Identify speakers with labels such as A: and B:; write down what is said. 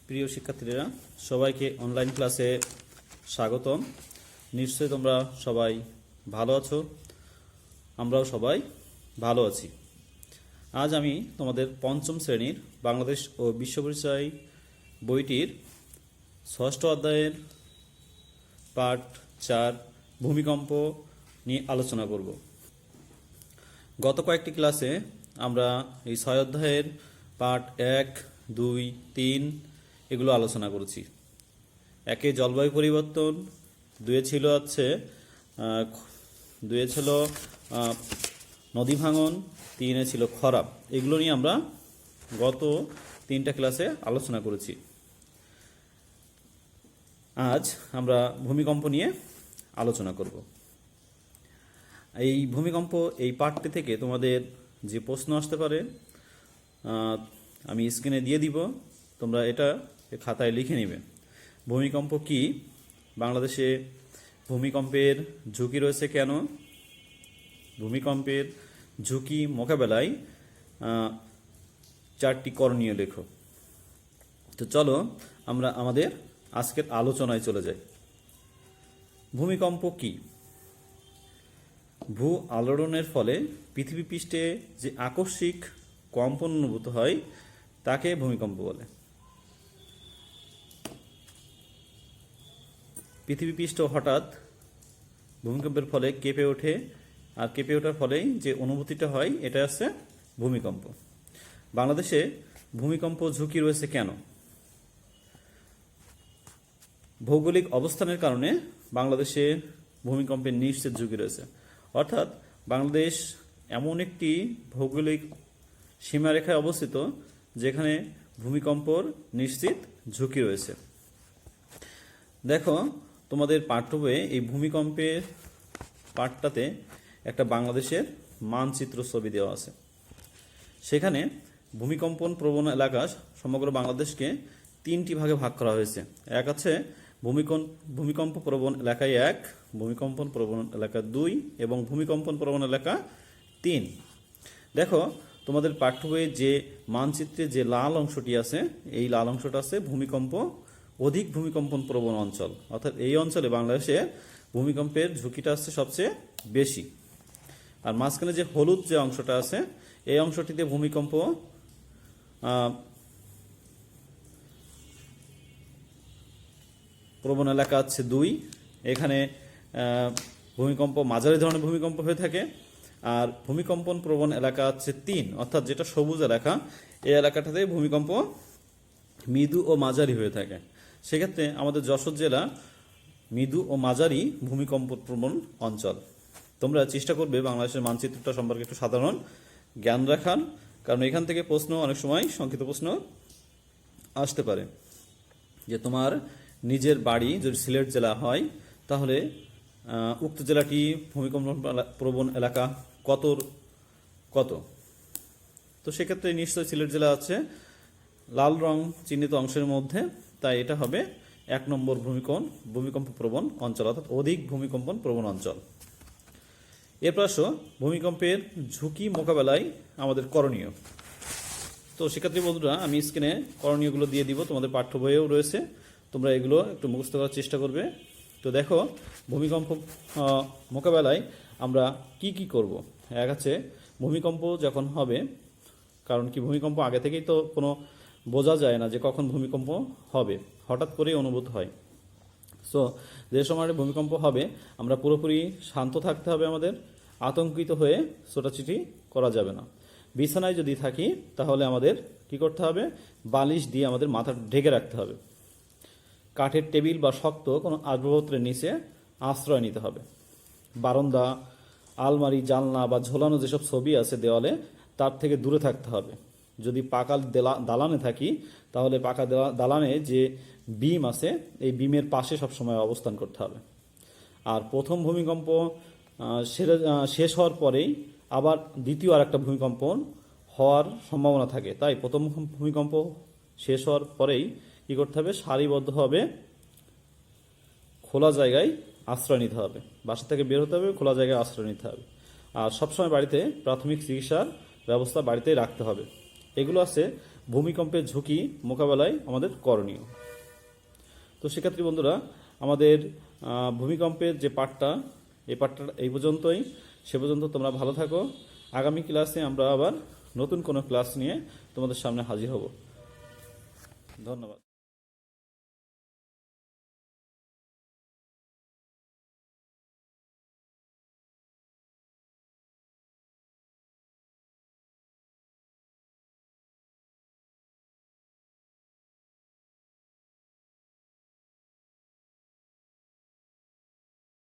A: প্রিয় শিক্ষার্থীরা সবাইকে অনলাইন ক্লাসে স্বাগতম। নিশ্চয়ই তোমরা সবাই ভালো আছো, আমরাও সবাই ভালো আছি। আজ আমি তোমাদের পঞ্চম শ্রেণীর বাংলাদেশ ও বিশ্ব পরিচয় বইটির ৬ষ্ঠ অধ্যায়ের পার্ট ৪ ভূমিকম্প নিয়ে আলোচনা করব। গত কয়েকটি ক্লাসে আমরা এই ৬ অধ্যায়ের পার্ট ১, ২, ৩ এগুলো আলোচনা করেছি। একে জলবায়ু পরিবর্তন, দুয়ে ছিল নদী ভাঙন, তিনে ছিল খরা। এগুলো নিয়ে আমরা গত 3টা ক্লাসে আলোচনা করেছি। আজ আমরা ভূমিকম্প নিয়ে আলোচনা করব। এই ভূমিকম্প এই পার্টটি থেকে তোমাদের যে প্রশ্ন আসতে পারে আমি স্ক্রিনে দিয়ে দিব, তোমরা এটা খাতায় লিখে নেবে। ভূমিকম্প কি? বাংলাদেশে ভূমিকম্পের ঝুঁকি রয়েছে কেন? ভূমিকম্পের ঝুঁকি মোকাবেলায় 4টি করণীয় লেখো। তো চলো আমরা আমাদের আজকের আলোচনায় চলে যাই। ভূমিকম্প কি? ভূ আলোড়নের ফলে পৃথিবী পৃষ্ঠে যে আকস্মিক কম্পন অনুভূত হয় তাকে ভূমিকম্প বলে। পৃথিবী পৃষ্ঠ হঠাৎ ভূমিকম্পের ফলে কেঁপে ওঠে, আর কেঁপে ওঠার ফলেই যে অনুভূতিটা হয় এটা হচ্ছে ভূমিকম্প। বাংলাদেশে ভূমিকম্প ঝুঁকি রয়েছে কেন? ভৌগোলিক অবস্থানের কারণে বাংলাদেশে ভূমিকম্পের নিশ্চিত ঝুঁকি রয়েছে। অর্থাৎ বাংলাদেশ এমন একটি ভৌগোলিক সীমারেখায় অবস্থিত যেখানে ভূমিকম্পর নিশ্চিত ঝুঁকি রয়েছে। দেখো তোমাদের পাঠ্য বইয়ে এই ভূমিকম্পের পাঠটাতে একটা বাংলাদেশের মানচিত্র ছবি দেওয়া আছে। সেখানে ভূমিকম্পন প্রবণ এলাকা সমগ্র বাংলাদেশকে 3টি ভাগে ভাগ করা হয়েছে। এক আছে ভূমিকম্প প্রবণ এলাকায় 1, ভূমিকম্পন প্রবণ এলাকা 2 এবং ভূমিকম্পন প্রবণ এলাকা 3। দেখো তোমাদের পাঠ্য বইয়ে যে মানচিত্রে যে লাল অংশটি আছে, এই লাল অংশটা আছে অধিক ভূমিকম্পন প্রবণ অঞ্চল। অর্থাৎ এই অঞ্চলে বাংলাদেশে ভূমিকম্পের ঝুঁকিটা আছে সবচেয়ে বেশি। আর মাঝখানে যে হলুদ যে অংশটা আছে, এই অংশটিতে ভূমিকম্প প্রবণ এলাকা আছে 2। এখানে ভূমিকম্প মাঝারি ধরনের ভূমিকম্প হয়ে থাকে। আর ভূমিকম্পন প্রবণ এলাকা আছে 3, অর্থাৎ যেটা সবুজ এলাকা, এই এলাকাটাতে ভূমিকম্প মৃদু ও মাঝারি হয়ে থাকে। সেক্ষেত্রে আমাদের যশোর জেলা মৃদু ও মাঝারি ভূমিকম্প প্রবণ অঞ্চল। তোমরা চেষ্টা করবে বাংলাদেশের মানচিত্রটা সম্পর্কে একটু সাধারণ জ্ঞান রাখার, কারণ এখান থেকে প্রশ্ন অনেক সময় সংক্ষিপ্ত প্রশ্ন আসতে পারে যে তোমার নিজের বাড়ি যদি সিলেট জেলা হয় তাহলে উক্ত জেলাটি ভূমিকম্প প্রবণ এলাকা কত। তো সেক্ষেত্রে নিশ্চয়ই সিলেট জেলা আছে লাল রং চিহ্নিত অংশের মধ্যে, তাই এটা হবে 1 নম্বর ভূমিকম্প প্রবণ অঞ্চল, অর্থাৎ অধিক ভূমিকম্পন প্রবণ অঞ্চল। এরপর আসো ভূমিকম্পের ঝুঁকি মোকাবেলায় আমাদের করণীয়। তো শিক্ষার্থী বন্ধুরা, আমি স্ক্রিনে করণীয়গুলো দিয়ে দিব, তোমাদের পাঠ্য বইয়েও রয়েছে, তোমরা এগুলো একটু মুখস্থ করার চেষ্টা করবে। তো দেখো ভূমিকম্প মোকাবেলায় আমরা কি করব। এক আছে ভূমিকম্প যখন হবে, কারণ কি ভূমিকম্প আগে থেকেই তো কোনো বোঝা যায় না যে কখন ভূমিকম্প হবে, হঠাৎ করেই অনুভূত হয়। সো যে সময় ভূমিকম্প হবে আমরা পুরোপুরি শান্ত থাকতে হবে, আমাদের আতঙ্কিত হয়ে ছোটাছুটি করা যাবে না। বিছানায় যদি থাকি তাহলে আমাদের কি করতে হবে? বালিশ দিয়ে আমাদের মাথা ঢেকে রাখতে হবে। কাঠের টেবিল বা শক্ত কোনো আসবাবপত্রের নিচে আশ্রয় নিতে হবে। বারান্দা, আলমারি, জানলা বা ঝোলানো যেসব ছবি আছে দেওয়ালে, তার থেকে দূরে থাকতে হবে। যদি পাকা দালানে থাকি তাহলে পাকা দালানে যে বিম আছে এই বিমের পাশে সবসময় অবস্থান করতে হবে। আর প্রথম ভূমিকম্প শেষ হওয়ার পরেই আবার দ্বিতীয় আর একটা ভূমিকম্প হওয়ার সম্ভাবনা থাকে, তাই প্রথম ভূমিকম্প শেষ হওয়ার পরেই কি করতে হবে? সারিবদ্ধভাবে খোলা জায়গায় আশ্রয় নিতে হবে। বাসা থেকে বের হতে হবে, খোলা জায়গায় আশ্রয় নিতে হবে। আর সবসময় বাড়িতে প্রাথমিক চিকিৎসার ব্যবস্থা বাড়িতেই রাখতে হবে। এগুলো আছে ভূমিকম্পের ঝুঁকি মোকাবেলায় আমাদের করণীয়। তো শিক্ষার্থী বন্ধুরা, আমাদের ভূমিকম্পের যে পাঠটা এই পর্যন্তই। সে পর্যন্ত তোমরা ভালো থাকো। আগামী ক্লাসে আমরা আবার নতুন কোনো ক্লাস নিয়ে তোমাদের সামনে হাজির হব। ধন্যবাদ।